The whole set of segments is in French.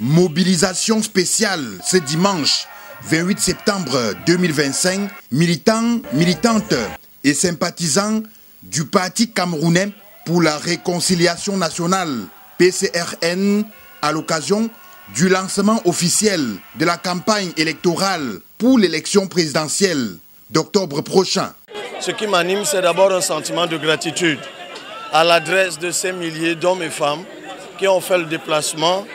Mobilisation spéciale ce dimanche 28 septembre 2025, militants, militantes et sympathisants du Parti camerounais pour la réconciliation nationale, PCRN, à l'occasion du lancement officiel de la campagne électorale pour l'élection présidentielle d'octobre prochain. Ce qui m'anime, c'est d'abord un sentiment de gratitude à l'adresse de ces milliers d'hommes et femmes qui ont fait le déplacement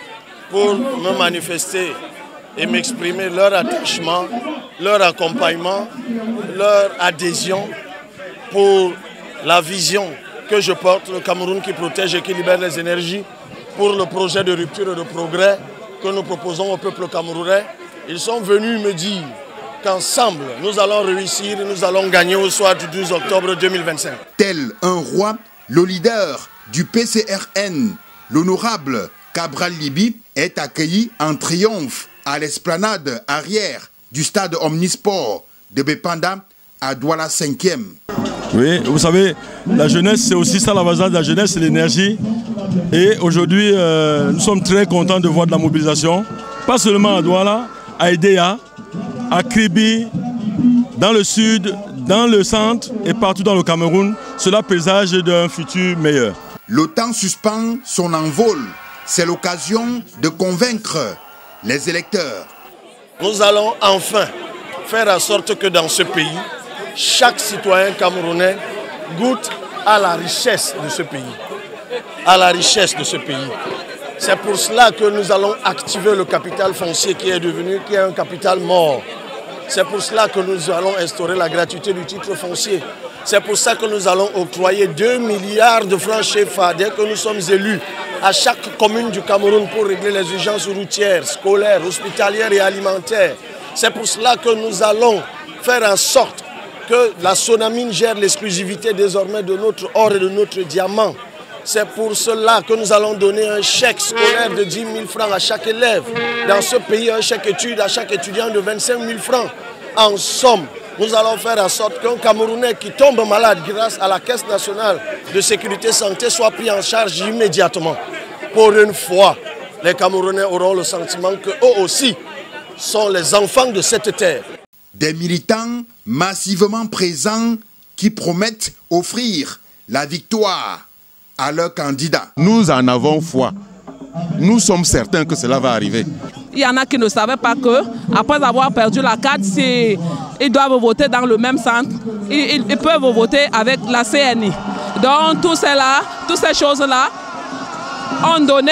pour me manifester et m'exprimer leur attachement, leur accompagnement, leur adhésion pour la vision que je porte, le Cameroun qui protège et qui libère les énergies, pour le projet de rupture et de progrès que nous proposons au peuple camerounais. Ils sont venus me dire qu'ensemble, nous allons réussir et nous allons gagner au soir du 12 octobre 2025. Tel un roi, le leader du PCRN, l'honorable Cabral Libi, est accueilli en triomphe à l'esplanade arrière du stade Omnisport de Bepanda à Douala 5e. Oui, vous savez, la jeunesse, c'est aussi ça l'avantage de la jeunesse, c'est l'énergie. Et aujourd'hui, nous sommes très contents de voir de la mobilisation, pas seulement à Douala, à Edea, à Kribi, dans le sud, dans le centre et partout dans le Cameroun. Cela présage d'un futur meilleur. Le temps suspend son envol. C'est l'occasion de convaincre les électeurs. Nous allons enfin faire en sorte que dans ce pays, chaque citoyen camerounais goûte à la richesse de ce pays. À la richesse de ce pays. C'est pour cela que nous allons activer le capital foncier qui est un capital mort. C'est pour cela que nous allons instaurer la gratuité du titre foncier. C'est pour ça que nous allons octroyer 2 milliards de francs CFA dès que nous sommes élus à chaque commune du Cameroun pour régler les urgences routières, scolaires, hospitalières et alimentaires. C'est pour cela que nous allons faire en sorte que la Sonamine gère l'exclusivité désormais de notre or et de notre diamant. C'est pour cela que nous allons donner un chèque scolaire de 10 000 francs à chaque élève. Dans ce pays, un chèque études à chaque étudiant de 25 000 francs. En somme, nous allons faire en sorte qu'un Camerounais qui tombe malade grâce à la Caisse nationale de sécurité santé soit pris en charge immédiatement. Pour une fois, les Camerounais auront le sentiment qu'eux aussi sont les enfants de cette terre. Des militants massivement présents qui promettent offrir la victoire à leur candidat. Nous en avons foi. Nous sommes certains que cela va arriver. Il y en a qui ne savaient pas que, après avoir perdu la carte, ils doivent voter dans le même centre. Ils peuvent voter avec la CNI. Donc toutes ces choses-là ont donné,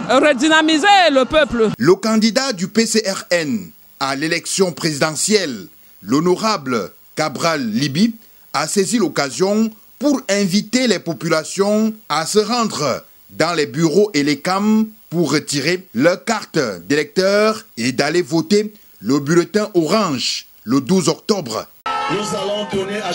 redynamisé le peuple. Le candidat du PCRN à l'élection présidentielle, l'honorable Cabral Libi, a saisi l'occasion pour inviter les populations à se rendre dans les bureaux et les CAM pour retirer leur carte d'électeur et d'aller voter le bulletin orange le 12 octobre. Nous allons donner à